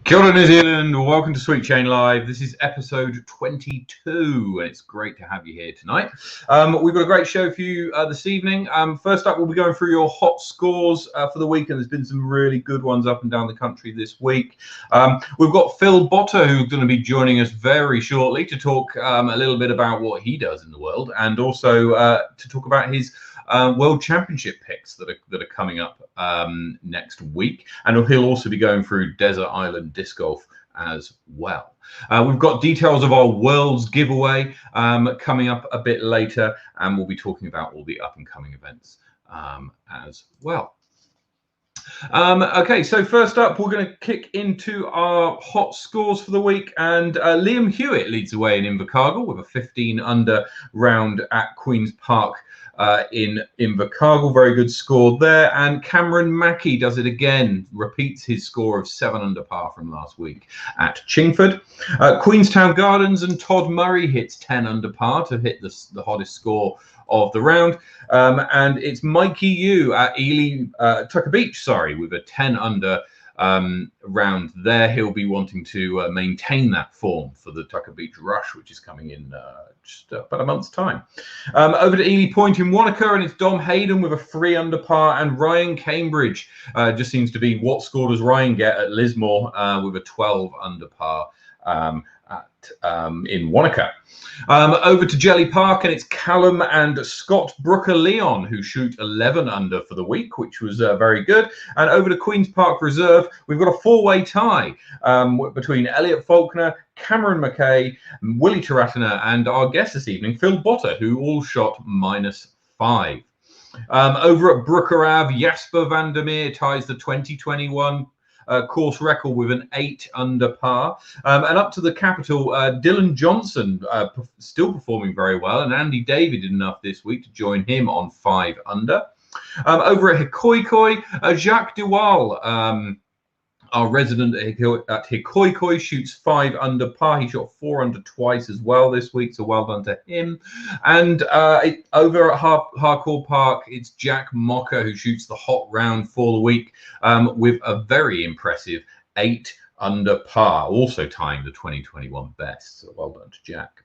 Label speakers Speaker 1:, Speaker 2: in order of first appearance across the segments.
Speaker 1: Kia ora, New Zealand. Welcome to Sweet Chain Live. This is episode 22, and it's great to have you here tonight. We've got a great show for you this evening. First up, we'll be going through your hot scores for the week, and there's been some really good ones up and down the country this week. We've got Phil Botha, who's going to be joining us very shortly to talk a little bit about what he does in the world, and also to talk about his World Championship picks that are coming up next week, and he'll also be going through Desert Island Disc Golf as well. We've got details of our Worlds giveaway coming up a bit later, and we'll be talking about all the up and coming events as well. Okay, so first up, we're going to kick into our hot scores for the week, and Liam Hewitt leads the way in Invercargill with a 15 under round at Queen's Park in Invercargill. Very good score there. And Cameron Mackey does it again, repeats his score of 7 under par from last week at Chingford. Queenstown Gardens and Todd Murray hits 10 under par to hit the hottest score of the round. And it's Mikey Yu at Tucker Beach, with a 10 under round there. He'll be wanting to maintain that form for the Tucker Beach Rush, which is coming in just about a month's time. Over to Ely Point in Wanaka, and it's Dom Hayden with a 3 under par, and Ryan Cambridge just seems to be what score does Ryan get at Lismore with a 12 under par in Wanaka. Over to Jelly Park, and it's Callum and Scott Brooker-Leon who shoot 11 under for the week, which was very good. And over to Queen's Park Reserve, we've got a 4-way tie between Elliot Faulkner, Cameron McKay, Willie Taratana, and our guest this evening, Phil Botha, who all shot -5. Over at Brooker Ave, Jasper Vandermeer ties the 2021 course record with an 8 under par. And up to the capital, Dylan Johnson still performing very well, and Andy David did enough this week to join him on 5 under. Over at Hikoikoi, Jacques Duval, our resident at Hikoikoi, shoots 5 under par. He shot 4 under twice as well this week, so well done to him. And over at Harcourt Park, it's Jack Mocker who shoots the hot round for the week with a very impressive 8 under par, also tying the 2021 best. So well done to Jack.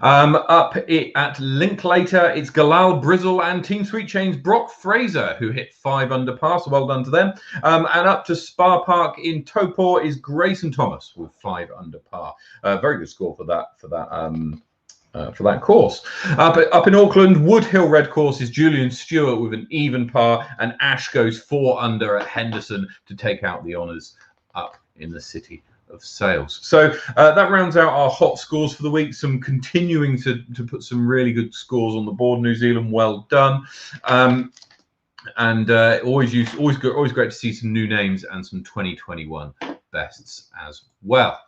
Speaker 1: Up at Linklater, it's Galal Brizzle and Team Sweet Chain's Brock Fraser who hit 5 under par, so well done to them. And up to Spa Park in Topor is Grayson Thomas with 5 under par. Very good score for that course. Up in Auckland, Wood Hill Red Course is Julian Stewart with an even par, and Ash goes 4 under at Henderson to take out the honours up in the city of Sales. So that rounds out our hot scores for the week. Some continuing to put some really good scores on the board. New Zealand, well done. And always great to see some new names and some 2021 bests as well.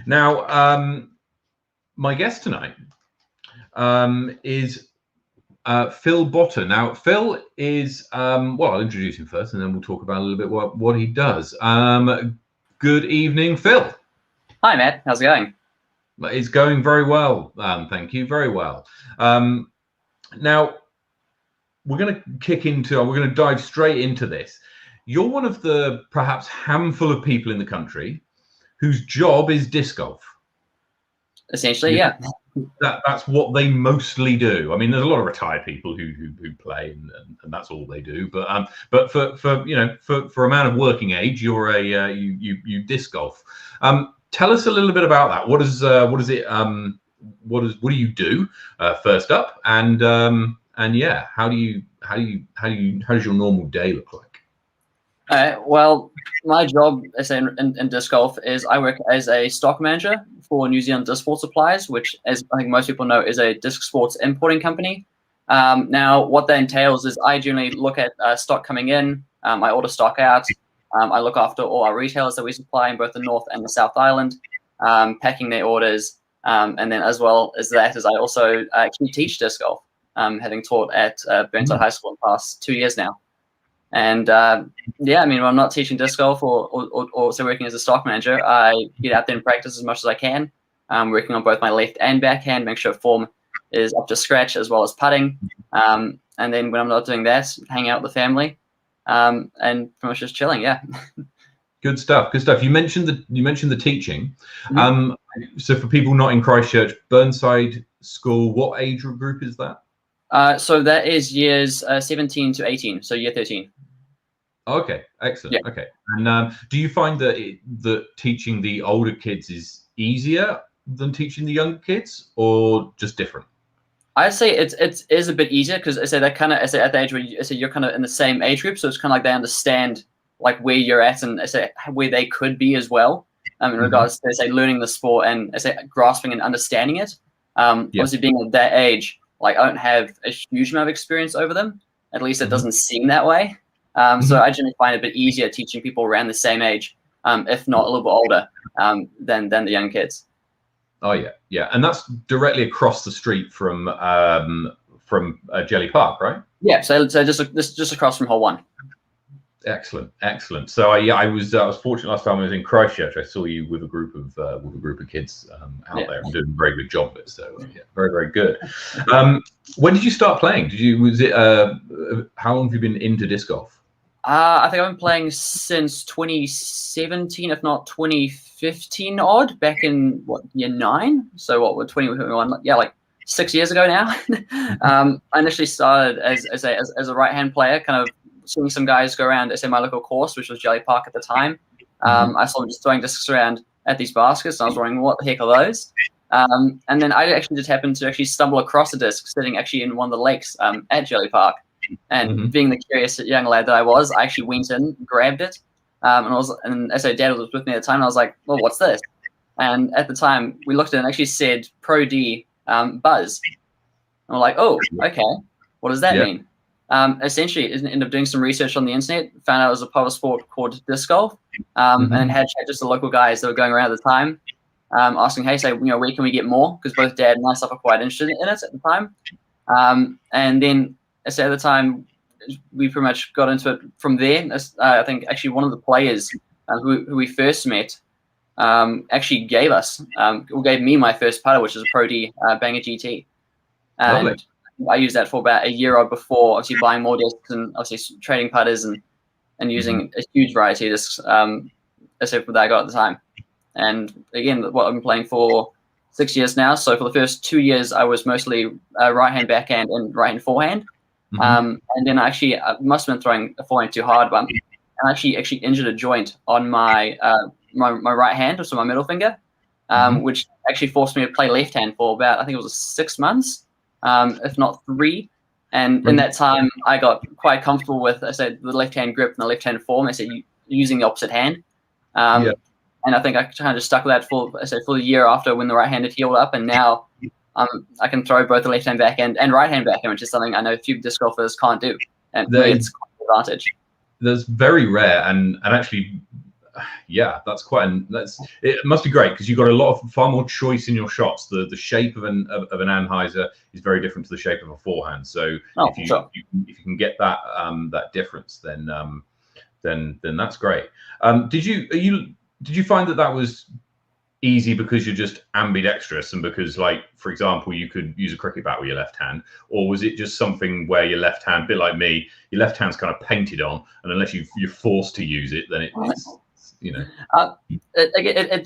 Speaker 1: Now, my guest tonight is Phil Botha. Now, Phil is well, I'll introduce him first, and then we'll talk about a little bit what he does. Good evening, Phil.
Speaker 2: Hi, Matt. How's it going?
Speaker 1: It's going very well. Thank you. Very well. Now, we're going to dive straight into this. You're one of the perhaps handful of people in the country whose job is disc golf.
Speaker 2: Essentially, yeah.
Speaker 1: That's what they mostly do. I mean, there's a lot of retired people who play and that's all they do. But for a man of working age, you're you disc golf. Tell us a little bit about that. What do you do first up? And yeah, how does your normal day look like?
Speaker 2: Well, my job in disc golf is I work as a stock manager for New Zealand Disc Sport Supplies, which, as I think most people know, is a disc sports importing company. Now, what that entails is I generally look at stock coming in, I order stock out, I look after all our retailers that we supply in both the North and the South Island, packing their orders, and then as well as that, I also actually teach disc golf, having taught at Burnside High School in the past 2 years now. And yeah, I mean, when I'm not teaching disc golf or also working as a stock manager, I get out there and practice as much as I can. I'm working on both my left and backhand, make sure form is up to scratch, as well as putting. And then when I'm not doing that, hang out with the family and pretty much just chilling. Yeah.
Speaker 1: Good stuff. Good stuff. You mentioned the teaching.
Speaker 2: Mhm.
Speaker 1: So for people not in Christchurch, Burnside School, what age group is that?
Speaker 2: So that is years 17 to 18, so year 13.
Speaker 1: Okay, excellent.
Speaker 2: Yeah.
Speaker 1: Okay, and do you find that that teaching the older kids is easier than teaching the younger kids, or just different?
Speaker 2: I'd say it is a bit easier because I say that kind of, I say at the age where you're kind of in the same age group, so it's kind of like they understand like where you're at and I say where they could be as well. In regards to say learning the sport and I say grasping and understanding it.
Speaker 1: Yeah.
Speaker 2: Obviously being at that age, like I don't have a huge amount of experience over them. At least it doesn't seem that way. So I generally find it a bit easier teaching people around the same age, if not a little bit older, than the young kids.
Speaker 1: Oh yeah, yeah, and that's directly across the street from Jelly Park, right?
Speaker 2: Yeah, so just across from Hole 1.
Speaker 1: Excellent, excellent. So I was fortunate last time I was in Christchurch. I saw you with a group of kids out there and doing a very good job of it. So yeah, very very good. When did you start playing? How long have you been into disc golf?
Speaker 2: I think I've been playing since 2017, if not 2015 odd, back in year 9. So what, we're 2021? Yeah, like 6 years ago now. I initially started as a right hand player, kind of seeing some guys go around, say my local course, which was Jelly Park at the time. I saw them just throwing discs around at these baskets, and I was wondering what the heck are those. And then I actually just happened to actually stumble across a disc sitting actually in one of the lakes at Jelly Park. And being the curious young lad that I was, I actually went in, grabbed it, and as Dad was with me at the time, and I was like, "Well, what's this?" And at the time, we looked at it and actually said Pro D Buzz. And we're like, "Oh, okay, what does that mean?" Essentially, ended up doing some research on the internet, found out it was a power sport called disc golf, and then had chat just the local guys that were going around at the time, asking, "Hey, say, where can we get more?" Because both Dad and myself are quite interested in it at the time, and then. So at the time, we pretty much got into it from there. I think actually one of the players who we first met actually gave me my first putter, which is a Pro D Banger GT. And I used that for about a year or before, obviously buying more discs and obviously trading putters and using a huge variety of discs, except for that I got at the time. And again, what I've been playing for 6 years now. So for the first 2 years, I was mostly right-hand backhand and right-hand forehand. And then I must have been throwing a forehand too hard, but I actually injured a joint on my my right hand, so my middle finger, which actually forced me to play left hand for about, I think it was 6 months, if not 3. And in that time, I got quite comfortable with, I said, the left hand grip and the left hand form. I said using the opposite hand. And I think I kind of just stuck with that for the year after when the right hand had healed up, and now. I can throw both the left-hand backhand and right-hand backhand, which is something I know few disc golfers can't do, and it's quite an advantage.
Speaker 1: That's very rare, and actually, yeah, it must be great because you've got far more choice in your shots. The shape of an Anheuser is very different to the shape of a forehand. So if you can get that that difference, then that's great. Did you find that was easy because you're just ambidextrous and because, like, for example, you could use a cricket bat with your left hand, or was it just something where your left hand, a bit like me, your left hand's kind of painted on, and unless you're forced to use it, then it's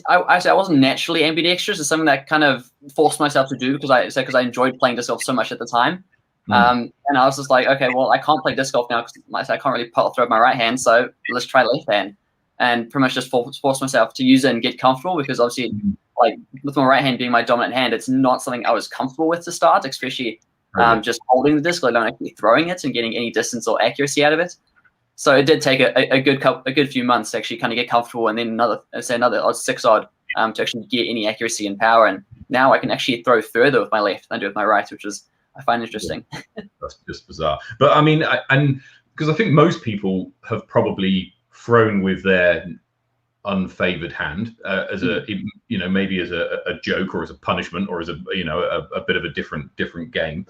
Speaker 2: I wasn't naturally ambidextrous. It's something that kind of forced myself to do because I enjoyed playing disc golf so much at the time. And I was just like, okay, well, I can't play disc golf now because I can't really throw with my right hand, so let's try left hand. And pretty much just force myself to use it and get comfortable because obviously, like with my right hand being my dominant hand, it's not something I was comfortable with to start, especially just holding the disc, let alone actually throwing it and getting any distance or accuracy out of it. So it did take a good few months to actually kind of get comfortable, and then another 6 odd to actually get any accuracy and power. And now I can actually throw further with my left than I do with my right, which is I find interesting.
Speaker 1: That's just bizarre. But I mean, and because I think most people have probably thrown with their unfavored hand as maybe as a joke or as a punishment or as a bit of a different game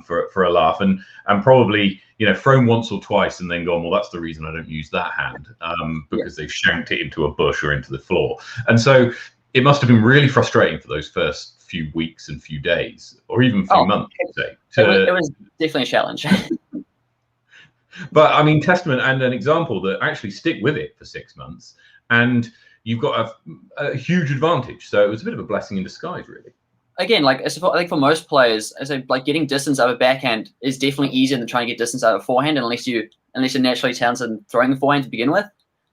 Speaker 1: for a laugh, and probably thrown once or twice and then gone, well, that's the reason I don't use that hand, because they've shanked it into a bush or into the floor. And so it must have been really frustrating for those first few weeks and few days or even few months, I'd say.
Speaker 2: It was definitely a challenge.
Speaker 1: But I mean, testament and an example that actually stick with it for 6 months. and you've got a huge advantage. So it was a bit of a blessing in disguise, really.
Speaker 2: Again, like I think for most players, I say like getting distance out of a backhand is definitely easier than trying to get distance out of a forehand, unless you're naturally talented in throwing the forehand to begin with.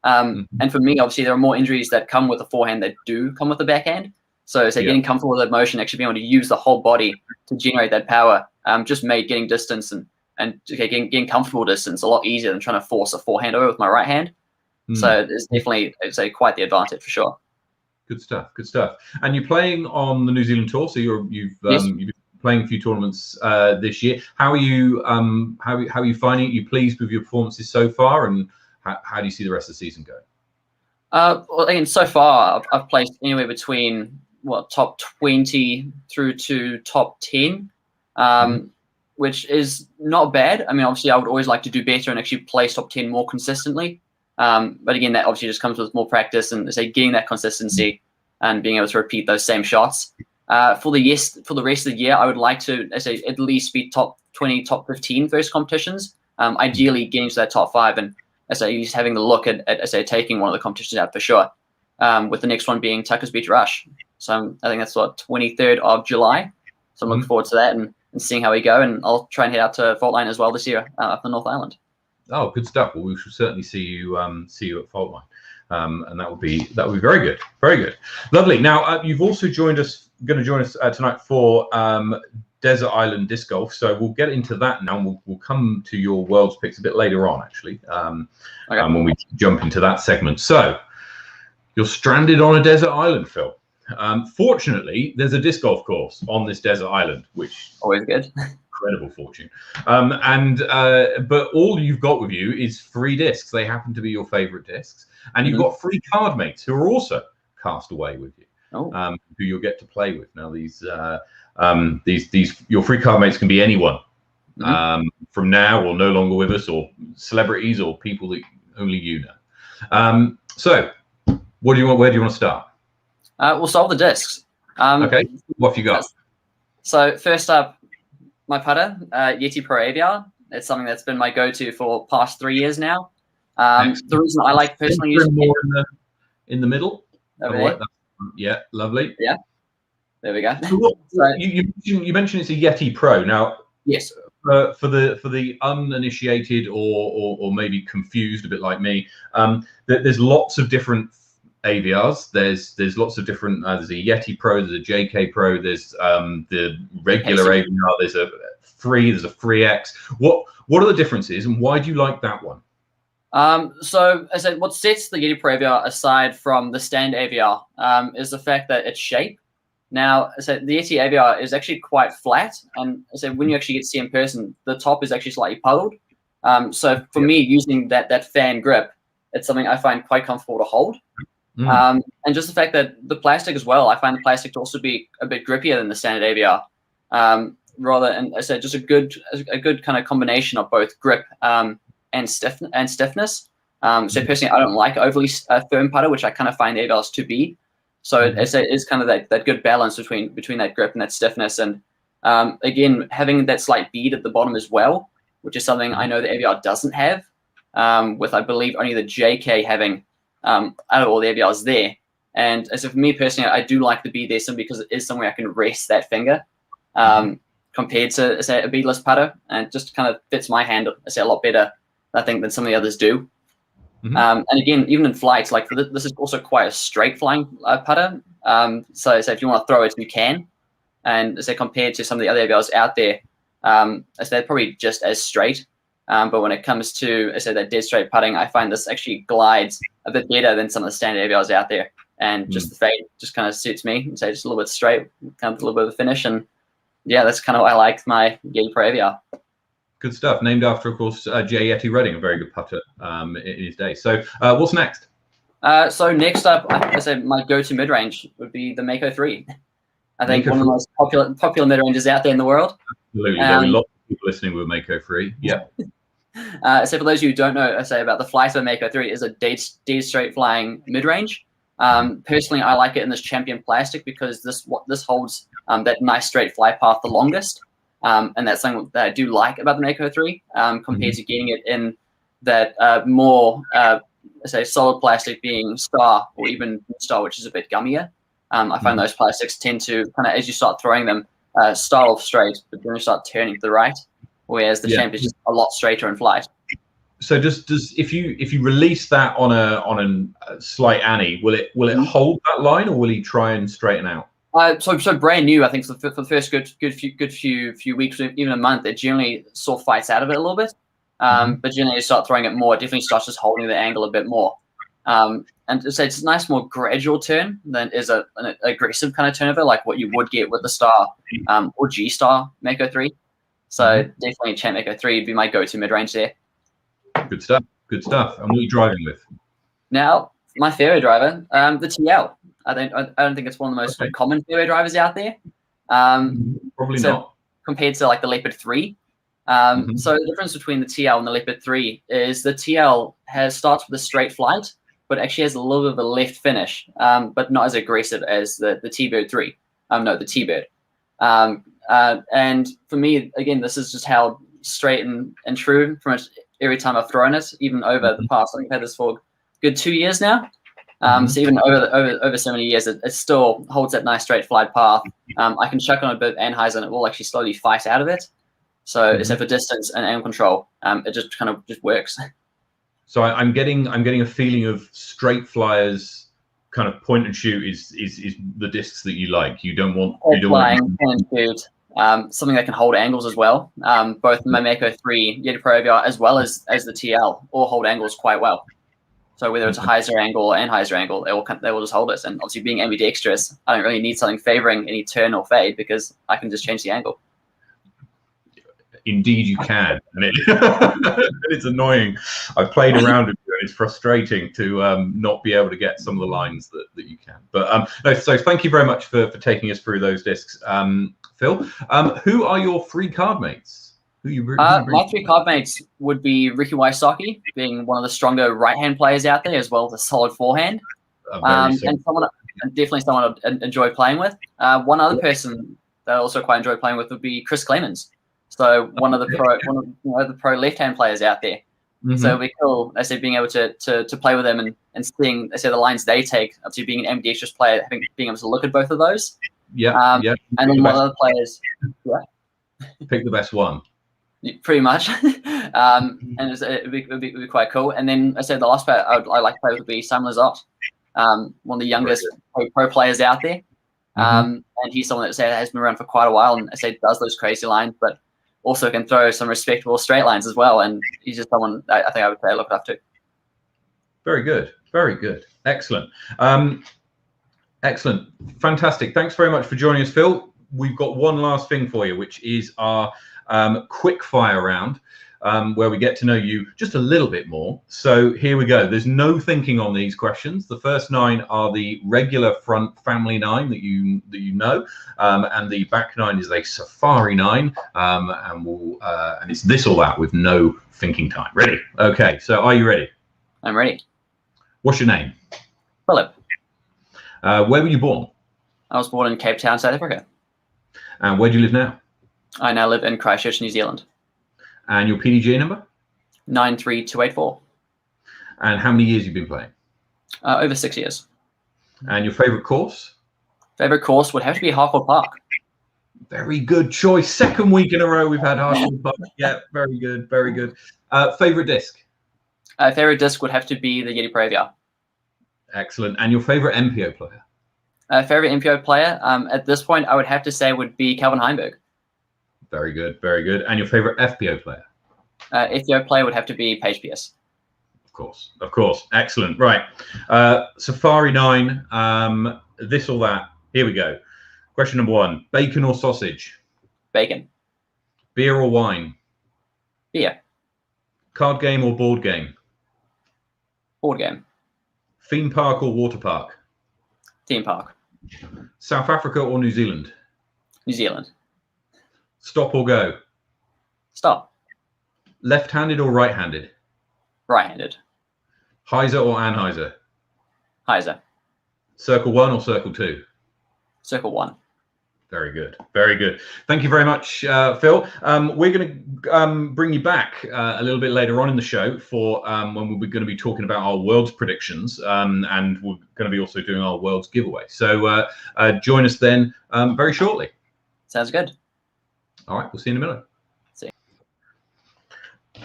Speaker 2: And for me, obviously, there are more injuries that come with a forehand that do come with a backhand. So getting comfortable with that motion, actually being able to use the whole body to generate that power, just made getting distance and getting comfortable distance a lot easier than trying to force a forehand over with my right hand. So it's definitely, I'd say, quite the advantage for sure.
Speaker 1: Good stuff. Good stuff. And you're playing on the New Zealand tour, so you've been playing a few tournaments this year. How are you? How are you finding it? Are you pleased with your performances so far, and how do you see the rest of the season going?
Speaker 2: Well, again, so far I've placed anywhere between top 20 through to top 10, which is not bad. I mean, obviously, I would always like to do better and actually place top 10 more consistently. But again, that obviously just comes with more practice and getting that consistency and being able to repeat those same shots. For the rest of the year, I would like to, at least be top 20, top 15 first competitions. Ideally, getting to that top 5 and just having a look at taking one of the competitions out for sure. With the next one being Tuckers Beach Rush. So I think that's 23rd of July. So I'm looking forward to that and seeing how we go. And I'll try and head out to Fault Line as well this year up in North Island.
Speaker 1: Oh, good stuff. Well, we shall certainly see you at Fault Line, and that would be very good, very good, lovely. Now you've also going to join us tonight for Desert Island Disc Golf. So we'll get into that now. And we'll come to your World's Picks a bit later on, actually, when we jump into that segment. So you're stranded on a desert island, Phil. Fortunately, there's a disc golf course on this desert island, which
Speaker 2: always good.
Speaker 1: Incredible fortune. But all you've got with you is 3 discs. They happen to be your favorite discs, and you've got 3 card mates who are also cast away with you, who you'll get to play with. Now these your 3 card mates can be anyone from now or no longer with us, or celebrities or people that only you know. So what do you want? Where do you want to start?
Speaker 2: We'll solve the discs.
Speaker 1: Okay, what have you got?
Speaker 2: So first up, my putter, Yeti Pro AVR. It's something that's been my go-to for past 3 years now. The reason I like personally using
Speaker 1: more in the middle.
Speaker 2: Yeah,
Speaker 1: lovely.
Speaker 2: Yeah, there we go.
Speaker 1: So you mentioned it's a Yeti Pro. Now,
Speaker 2: yes,
Speaker 1: for the uninitiated or maybe confused a bit like me, there's lots of different AVRs. There's lots of different. There's a Yeti Pro, there's a JK Pro, there's the regular AVR. There's a 3, there's a 3X. What are the differences, and why do you like that one?
Speaker 2: So I said, what sets the Yeti Pro AVR aside from the standard AVR is the fact that its shape. Now, I said the Yeti AVR is actually quite flat, and I said when you actually get to see in person, the top is actually slightly puddled. So for me, using that fan grip, it's something I find quite comfortable to hold. And just the fact that the plastic as well, I find the plastic to also be a bit grippier than the standard AVR. And I said just a good kind of combination of both grip and stiffness. So personally, I don't like overly firm putter, which I kind of find AVRs to be. So it's kind of that good balance between that grip and that stiffness. And again, having that slight bead at the bottom as well, which is something I know the AVR doesn't have. With I believe only the JK having out of all the AVRs there. And so for me personally, I do like the bead there simply because it is somewhere I can rest that finger compared to, say, a beadless putter. And it just kind of fits my hand, a lot better, I think, than some of the others do. And again, even in flights, like this is also quite a straight flying putter. So if you want to throw it, you can. And compared to some of the other AVRs out there, they're probably just as straight. But when it comes to, that dead straight putting, I find this actually glides a bit better than some of the standard AVRs out there. And just the fade just kind of suits me. And just a little bit straight, kind of a little bit of a finish. And yeah, that's kind of why I like my Yeti Pro AVR.
Speaker 1: Good stuff. Named after, of course, J. Yeti Redding, a very good putter in his day. So what's next?
Speaker 2: So next up, I said my go-to mid-range would be the Mako 3. I think one of the most popular mid-ranges out there in the world.
Speaker 1: Absolutely. There are lots of people listening with Mako 3. Yeah.
Speaker 2: So for those of you who don't know, I say about the flight of Mako 3 is a dead straight flying mid-range. Personally, I like it in this champion plastic because this holds that nice straight fly path the longest. And that's something that I do like about the Mako 3 compared to getting it in that more say solid plastic being Star or even Star, which is a bit gummier. I find those plastics tend to kind of, as you start throwing them, start off straight, but then you start turning to the right, whereas the Champ is just a lot straighter in flight.
Speaker 1: So does if you release that on a slight Annie, will it hold that line, or will he try and straighten out?
Speaker 2: So brand new, I think for the first good few weeks, even a month, it generally sort of fights out of it a little bit. But generally, you start throwing it more, it definitely starts just holding the angle a bit more. And it's a nice, more gradual turn than is an aggressive kind of turnover, like what you would get with the Star or G Star Mako 3. So definitely Champ Mako 3 would be my go-to mid-range there.
Speaker 1: Good stuff. Good stuff. And what are you driving with?
Speaker 2: Now, my fairway driver, the TL. I don't think it's one of the most common fairway drivers out there.
Speaker 1: Probably not.
Speaker 2: Compared to like the Leopard 3. So the difference between the TL and the Leopard 3 is the TL starts with a straight flight, but actually has a little bit of a left finish, but not as aggressive as the T-Bird 3. No, the T-Bird. And for me, again, this is just how straight and true pretty much every time I've thrown it, even over the past. I think I've had this for a good 2 years now. So even over so many years, it still holds that nice straight flight path. I can chuck on a bit of Anheuser and it will actually slowly fight out of it. So except for distance and angle control, it just kind of just works. So
Speaker 1: I'm getting a feeling of straight flyers kind of point and shoot is the discs that you like. You don't want
Speaker 2: flying and shoot. Something that can hold angles as well. Both my Mako 3 Yeti Pro AVR as well as the TL all hold angles quite well. So whether it's a hyzer angle or anhyzer angle, they will just hold it. And obviously being ambidextrous, I don't really need something favoring any turn or fade because I can just change the angle.
Speaker 1: Indeed you can. And it's annoying. I've played around with it and it's frustrating to not be able to get some of the lines that you can. But no, so thank you very much for taking us through those discs. Phil, who are your 3 card mates?
Speaker 2: My 3 card mates would be Ricky Wysocki, being one of the stronger right-hand players out there, as well as a solid forehand. And definitely someone I'd enjoy playing with. One other person that I also quite enjoy playing with would be Chris Clemens. So one of the pro left-hand players out there. So it'd be cool, I say, being able to play with them and seeing, I say, the lines they take. Obviously, being an ambidextrous player, I think being able to look at both of those. And then one other players.
Speaker 1: Pick the best one.
Speaker 2: Pretty much. And it'd be quite cool. And then I said the last player I like to play with would be Sam Lizotte, one of the youngest pro players out there. And he's someone that has been around for quite a while, and I say does those crazy lines, but also can throw some respectable straight lines as well. And he's just someone I think I would look up to.
Speaker 1: Very good. Very good. Excellent. Excellent. Fantastic. Thanks very much for joining us, Phil. We've got one last thing for you, which is our quick fire round, where we get to know you just a little bit more. So here we go. There's no thinking on these questions. The first 9 are the regular front family 9 that you know, and the back 9 is a safari 9, and it's this or that with no thinking time. Ready? Okay. So are you ready?
Speaker 2: I'm ready.
Speaker 1: What's your name?
Speaker 2: Philip.
Speaker 1: Where were you born?
Speaker 2: I was born in Cape Town, South Africa.
Speaker 1: And where do you live now?
Speaker 2: I now live in Christchurch, New Zealand.
Speaker 1: And your PDGA number?
Speaker 2: 93284.
Speaker 1: And how many years you've been playing?
Speaker 2: Over 6 years.
Speaker 1: And your favourite course?
Speaker 2: Favourite course would have to be Harcourt Park.
Speaker 1: Very good choice. Second week in a row we've had Harcourt Park. Yeah, very good, very good. Favourite disc?
Speaker 2: Favourite disc would have to be the Yeti Pro AVR.
Speaker 1: Excellent. And your favourite MPO player?
Speaker 2: Favourite MPO player at this point I would have to say would be Calvin Heimberg.
Speaker 1: Very good, very good. And your favorite FPO player?
Speaker 2: FPO player would have to be Paige Pierce.
Speaker 1: Of course, of course. Excellent. Right. Safari 9, this or that. Here we go. Question number 1. Bacon or sausage?
Speaker 2: Bacon.
Speaker 1: Beer or wine?
Speaker 2: Beer.
Speaker 1: Card game or board game?
Speaker 2: Board game.
Speaker 1: Theme park or water park?
Speaker 2: Theme park.
Speaker 1: South Africa or New Zealand?
Speaker 2: New Zealand.
Speaker 1: Stop or go?
Speaker 2: Stop.
Speaker 1: Left-handed or right-handed?
Speaker 2: Right-handed.
Speaker 1: Hyzer or Anheuser?
Speaker 2: Hyzer.
Speaker 1: Circle 1 or circle 2?
Speaker 2: Circle 1.
Speaker 1: Very good. Very good. Thank you very much, Phil. We're going to bring you back a little bit later on in the show for when we're going to be talking about our Worlds predictions, and we're going to be also doing our Worlds giveaway. So join us then very shortly.
Speaker 2: Sounds good.
Speaker 1: All right. We'll see you in a minute.
Speaker 2: See you.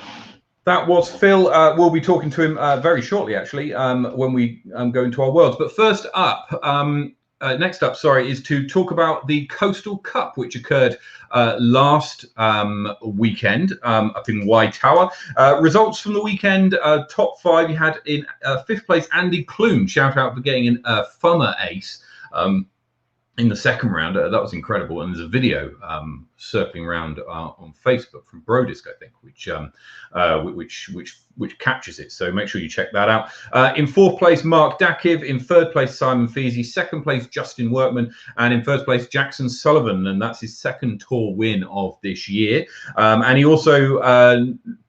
Speaker 1: That was Phil. We'll be talking to him very shortly, actually, when we go into our Worlds. But first up, next up, is to talk about the Coastal Cup, which occurred last weekend up in Y Tower. Results from the weekend, top 5, you had in 5th place Andy Clune, shout out for getting a FUMA ace in the second round. That was incredible, and there's a video circling around on Facebook from Brodisk, I think, which captures it. So make sure you check that out. In 4th place, Mark Dakiv. In 3rd place, Simon Feasy. 2nd place, Justin Workman, and in 1st place, Jackson Sullivan, and that's his 2nd tour win of this year. And he also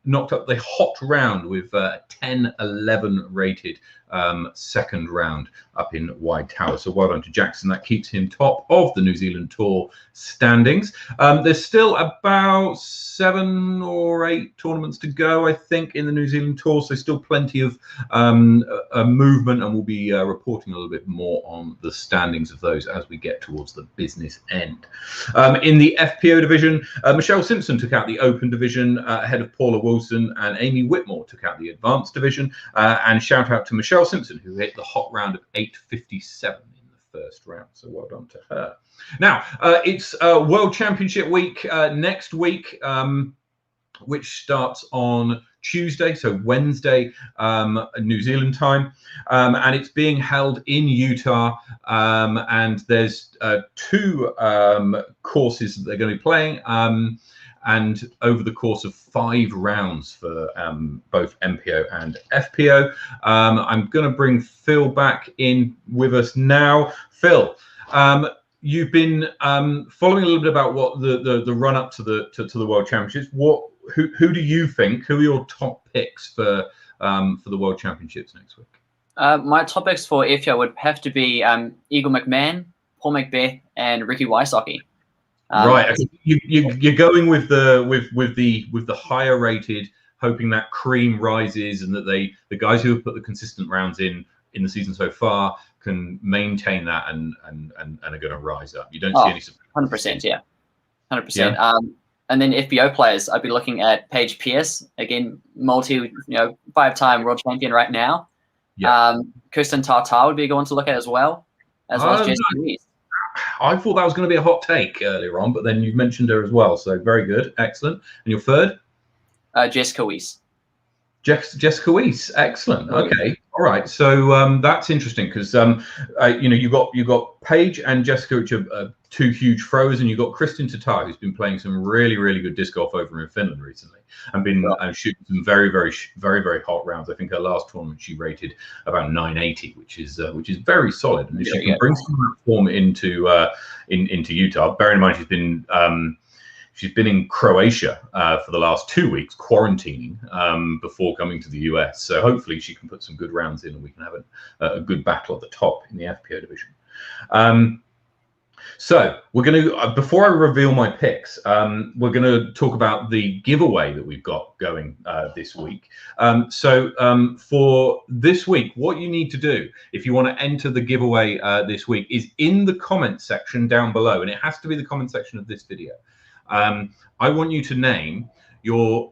Speaker 1: knocked up the hot round with 10-11 rated 2nd round up in Y Tower. So well done to Jackson. That keeps him top of the New Zealand Tour standings. There's still about 7 or 8 tournaments to go, I think, in the New Zealand Tour. So still plenty of movement, and we'll be reporting a little bit more on the standings of those as we get towards the business end. In the FPO division, Michelle Simpson took out the Open division ahead of Paula Wilson, and Amy Whitmore took out the Advanced division. And shout out to Michelle Simpson, who hit the hot round of 8:57 in the 1st round. So well done to her. Now, it's World Championship week next week, which starts on Tuesday, so Wednesday, New Zealand time, and it's being held in Utah, and there's 2 courses that they're going to be playing, and over the course of 5 rounds for both MPO and FPO. I'm going to bring Phil back in with us now. Phil, you've been following a little bit about what the run up to the World Championships. Who do you think? Who are your top picks for the World Championships next week?
Speaker 2: My top picks for FPO would have to be Eagle McMahon, Paul Macbeth, and Ricky Wysocki.
Speaker 1: Right, you're going with the higher rated, hoping that cream rises and that the guys who have put the consistent rounds in the season so far can maintain that and are going to rise up. You don't see any
Speaker 2: 100%, yeah, 100%. And then FBO players, I'd be looking at Paige Pierce, again, 5-time world champion right now.
Speaker 1: Yeah.
Speaker 2: Kirsten Tartar would be a good one to look at as well as Jessica Louise.
Speaker 1: I thought that was going to be a hot take earlier on, but then you mentioned her as well. So very good, excellent. And your 3rd?
Speaker 2: Jessica Weiss.
Speaker 1: Jessica Weiss, excellent. Okay, all right. So that's interesting because you got Paige and Jessica, which are 2 huge throwers, and you've got Kristin Tatar, who's been playing some really, really good disc golf over in Finland recently, and been shooting some very, very, very, very hot rounds. I think her last tournament she rated about 980, which is very solid. And if she can bring some of that form into Utah, bearing in mind she's been in Croatia for the last 2 weeks quarantining before coming to the US. So hopefully she can put some good rounds in, and we can have a good battle at the top in the FPO division. So we're going to, before I reveal my picks, we're going to talk about the giveaway that we've got going this week. For this week, what you need to do if you want to enter the giveaway this week is in the comment section down below, and it has to be the comment section of this video. I want you to name your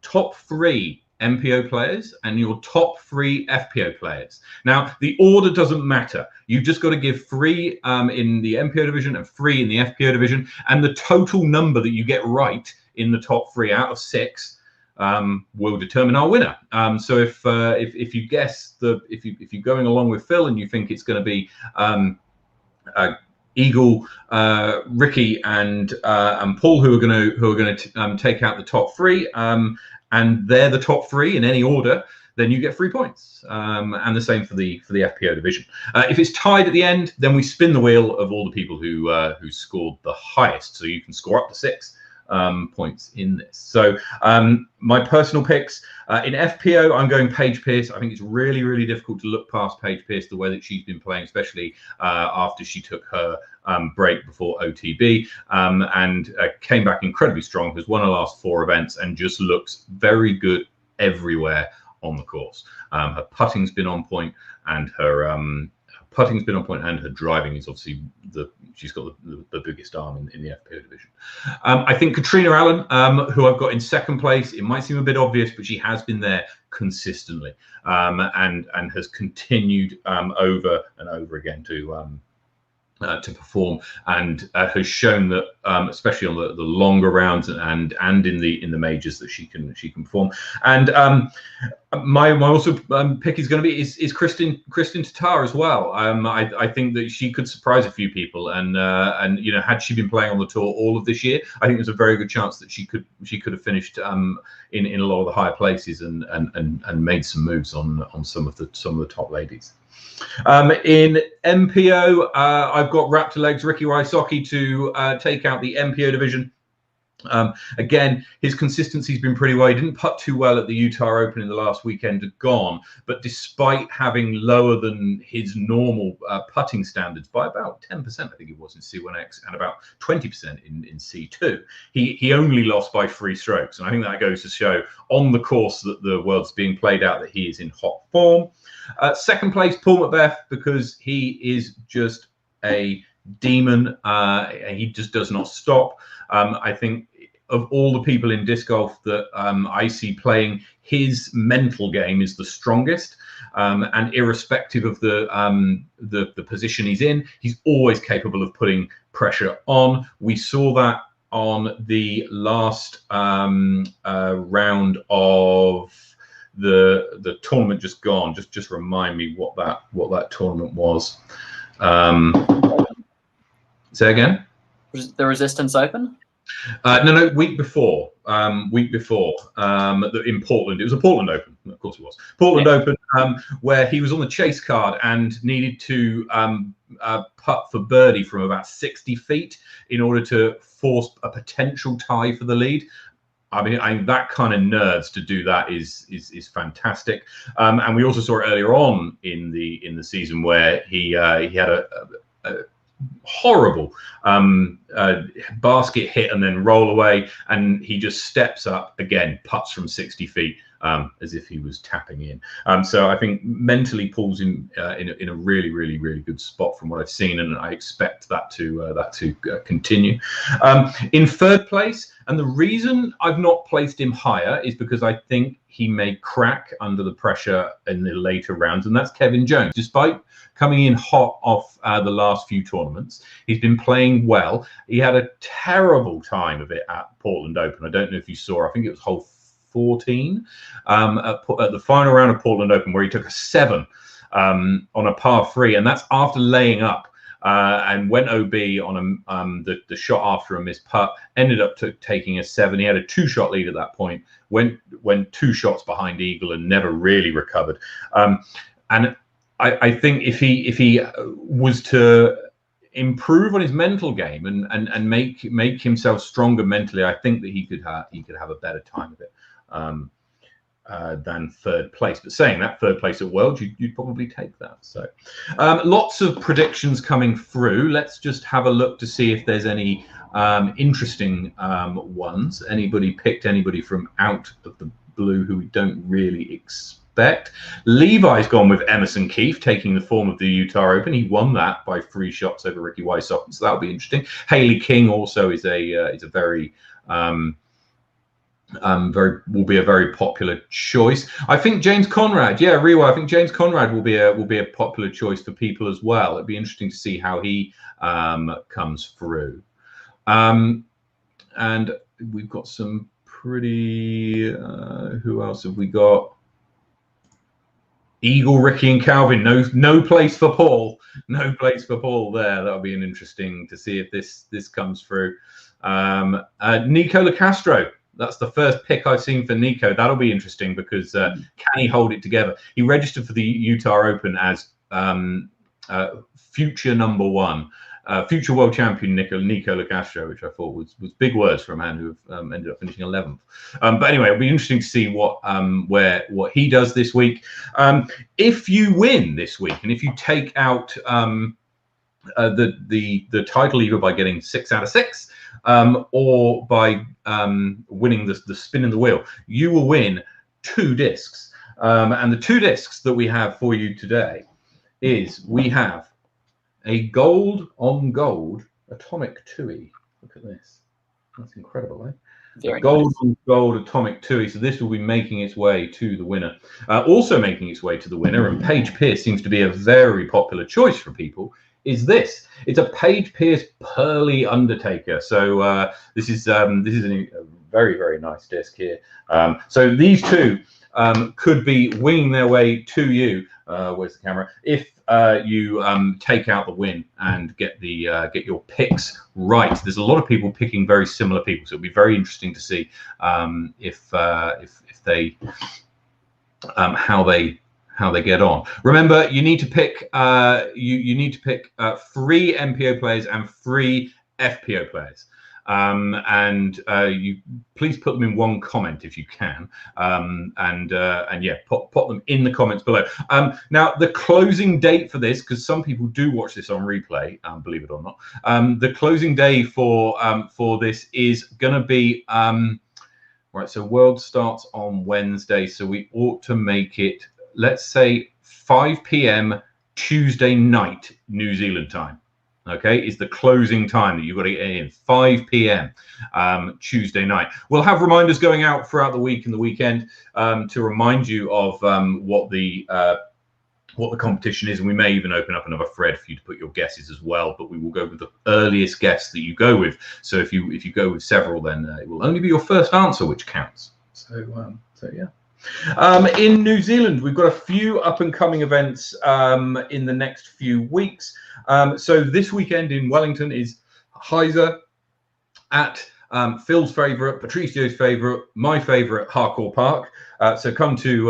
Speaker 1: top 3 MPO players and your top 3 FPO players. Now, the order doesn't matter. You've just got to give 3 in the MPO division and 3 in the FPO division, and the total number that you get right in the top 3 out of 6 will determine our winner. So if you guess if you're going along with Phil and you think it's going to be Eagle, Ricky, and Paul who are going to take out the top 3, and they're the top 3 in any order, then you get 3 points. And the same for the FPO division. If it's tied at the end, then we spin the wheel of all the people who scored the highest. So you can score up to 6 points in this. So my personal picks in FPO, I'm going Paige Pierce. I think it's really, really difficult to look past Paige Pierce the way that she's been playing, especially after she took her break before OTB and came back incredibly strong, has won her last 4 events and just looks very good everywhere on the course. Her putting's been on point, and her driving is obviously she's got the biggest arm in the FPO division. I think Katrina Allen, who I've got in 2nd place, it might seem a bit obvious, but she has been there consistently and has continued over and over again to perform, and has shown that especially on the longer rounds and in the majors that she can perform. And my also pick is going to be is Kristin Tattar as well. I think that she could surprise a few people, and you know, had she been playing on the tour all of this year, I think there's a very good chance that she could have finished in a lot of the higher places and made some moves on some of the top ladies. In MPO, I've got Raptor Legs Ricky Wysocki to take out the MPO division. Again, his consistency's been pretty well. He didn't putt too well at the Utah Open in the last weekend gone, but despite having lower than his normal putting standards by about 10%, I think it was in C1X, and about 20% in C2, he only lost by 3 strokes. And I think that goes to show on the course that the world's being played out that he is in hot form. 2nd place, Paul Macbeth, because he is just a demon. He just does not stop. I think of all the people in disc golf that I see playing, his mental game is the strongest. And irrespective of the position he's in, he's always capable of putting pressure on. We saw that on the last round of the tournament just gone. Just remind me what that tournament was. Say again.
Speaker 2: The Resistance Open?
Speaker 1: No, week before. In Portland. It was a Portland Open. Of course it was. Portland Open, where he was on the chase card and needed to putt for birdie from about 60 feet in order to force a potential tie for the lead. I mean, that kind of nerves to do that is fantastic. And we also saw it earlier on in the season where he had a horrible basket hit and then roll away, and he just steps up again, putts from 60 feet as if he was tapping in. So I think mentally Paul's in a really, really, really good spot from what I've seen, and I expect that to continue. In 3rd place, and the reason I've not placed him higher is because I think he may crack under the pressure in the later rounds, and that's Kevin Jones. Despite coming in hot off the last few tournaments, he's been playing well. He had a terrible time of it at Portland Open. I don't know if you saw, I think it was hole 14 at the final round of Portland Open, where he took a 7 on a par 3, and that's after laying up and went OB on the shot after a missed putt, ended up taking a 7. He had a 2-shot lead at that point, went 2 shots behind eagle and never really recovered. And I think if he was to improve on his mental game and make himself stronger mentally, I think that he could have a better time of it than 3rd place. But saying that, 3rd place at Worlds, you'd probably take that. So lots of predictions coming through. Let's just have a look to see if there's any interesting ones. Anybody picked anybody from out of the blue who we don't really expect? Levi's gone with Emerson Keefe, taking the form of the Utah Open. He won that by 3 shots over Ricky Wysocki, so that'll be interesting. Haley King also is a very will be a very popular choice. I think James Conrad, Rewa, I think James Conrad will be a popular choice for people as well. It'd be interesting to see how he comes through. And we've got some pretty who else have we got? Eagle, Ricky and Calvin. No place for Paul. No place for Paul there. That'll be an interesting to see if this comes through. Nico Lacastro. That's the first pick I've seen for Nico. That'll be interesting because can he hold it together? He registered for the Utah Open as future #1. future world champion Nico Locastro, which I thought was big words for a man who ended up finishing 11th. But anyway, it'll be interesting to see what he does this week. If you win this week, and if you take out the title either by getting 6 out of 6 or by winning the spin in the wheel, you will win 2 discs. And the 2 discs that we have for you today is we have a gold on gold atomic TUI. Look at this. That's incredible, eh?
Speaker 2: Very
Speaker 1: gold
Speaker 2: nice.
Speaker 1: on gold atomic TUI. So this will be making its way to the winner. Also making its way to the winner, and Paige Pierce seems to be a very popular choice for people, is this. It's a Paige Pierce Pearly Undertaker. So this is a very, very nice disc here. So these 2 could be winging their way to you. Where's the camera? If you take out the win and get your picks right. There's a lot of people picking very similar people, so it'll be very interesting to see if they how they get on. Remember, you need to pick 3 MPO players and 3 FPO players. You please put them in one comment if you can, and yeah, pop them in the comments below. Now the closing date for this, because some people do watch this on replay, believe it or not, the closing day for this is gonna be right. So World starts on Wednesday, so we ought to make it, let's say 5 p.m. Tuesday night New Zealand time. Okay, is the closing time that you've got to get in, 5 p.m. Tuesday night. We'll have reminders going out throughout the week and the weekend to remind you of what the competition is, and we may even open up another thread for you to put your guesses as well. But we will go with the earliest guess that you go with. So if you go with several, then it will only be your first answer which counts. So yeah. In New Zealand, we've got a few up-and-coming events in the next few weeks. So this weekend in Wellington is Heiser at Phil's favourite, Patricio's favourite, my favourite, Hardcore Park. So come to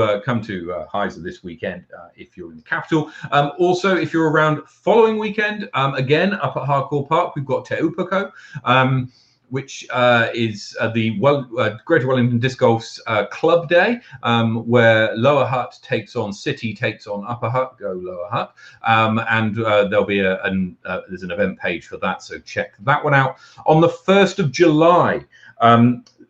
Speaker 1: Heiser this weekend if you're in the capital. Also, if you're around following weekend, again up at Hardcore Park, we've got Te Upako, which is the Greater Wellington Disc Golf's Club Day, where Lower Hutt takes on City, takes on Upper Hutt. Go Lower Hutt, and there'll be there's an event page for that, so check that one out. On the 1st of July,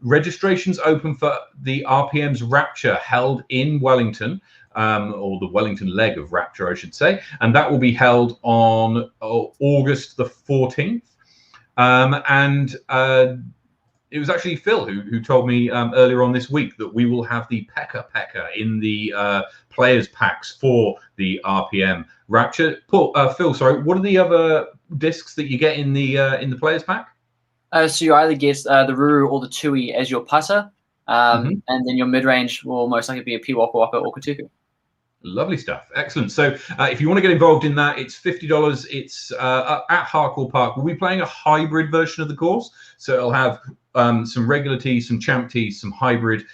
Speaker 1: registrations open for the RPM's Rapture held in Wellington. Or the Wellington leg of Rapture, I should say, and that will be held on August the 14th. It was actually Phil who told me earlier on this week that we will have the Pekka in the players packs for the RPM Rapture. Phil, sorry, what are the other discs that you get in the players pack?
Speaker 2: So you either get the Ruru or the Tui as your putter, and then your mid-range will most likely be a Piwaka Waka or Kutuku. Lovely stuff. Excellent. So if you want to get involved in that, it's $50. It's at Hardcore Park. We'll be playing a hybrid version of the course. So it'll have some regular tees, some champ tees, some hybrid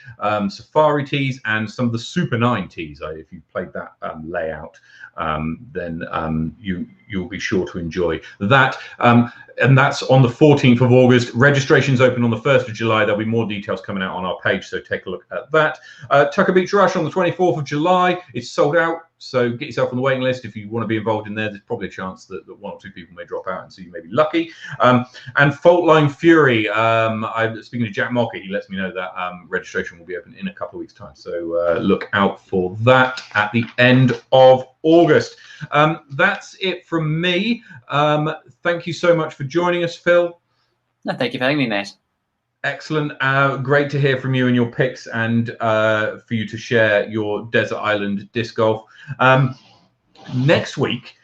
Speaker 2: safari tees, and some of the Super 9 tees. If you've played that layout, then you'll be sure to enjoy that. And that's on the 14th of August. Registration's open on the 1st of July. There'll be more details coming out on our page, so take a look at that. Tucker Beach Rush on the 24th of July. It's sold out, so get yourself on the waiting list if you want to be involved in there. There's probably a chance that 1 or 2 people may drop out, and so you may be lucky. And Fault Line Fury, I'm speaking to Jack Mocker. He lets me know that registration will be open in a couple of weeks' time, so look out for that at the end of August. That's it from me. Thank you so much for joining us, Phil.
Speaker 3: No, thank you for having me, mate.
Speaker 1: Excellent. Great to hear from you and your picks, and for you to share your Desert Island disc golf. Next week,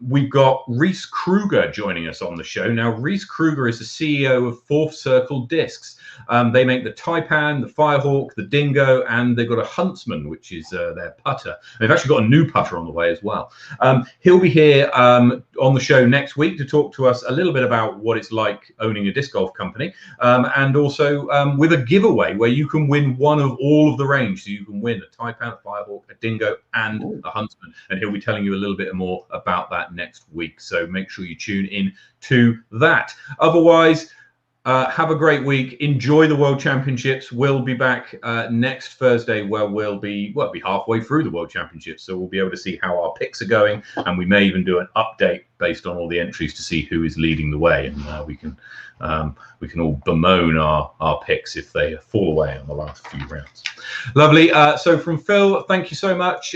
Speaker 1: we've got Reese Kruger joining us on the show. Now, Reese Kruger is the CEO of Fourth Circle Discs. They make the Taipan, the Firehawk, the Dingo, and they've got a Huntsman, which is their putter. They've actually got a new putter on the way as well. He'll be here on the show next week to talk to us a little bit about what it's like owning a disc golf company, and also with a giveaway where you can win one of all of the range. So you can win a Taipan, a Firehawk, a Dingo, and a Huntsman. And he'll be telling you a little bit more more about that next week. So make sure you tune in to that. Otherwise, have a great week. Enjoy the World Championships. We'll be back next Thursday, where we'll be halfway through the World Championships, so we'll be able to see how our picks are going, and we may even do an update based on all the entries to see who is leading the way, and we can all bemoan our picks if they fall away on the last few rounds. Lovely. So from Phil, thank you so much.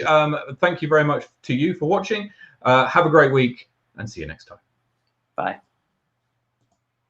Speaker 1: Thank you very much to you for watching. Have a great week, and see you next time.
Speaker 2: Bye.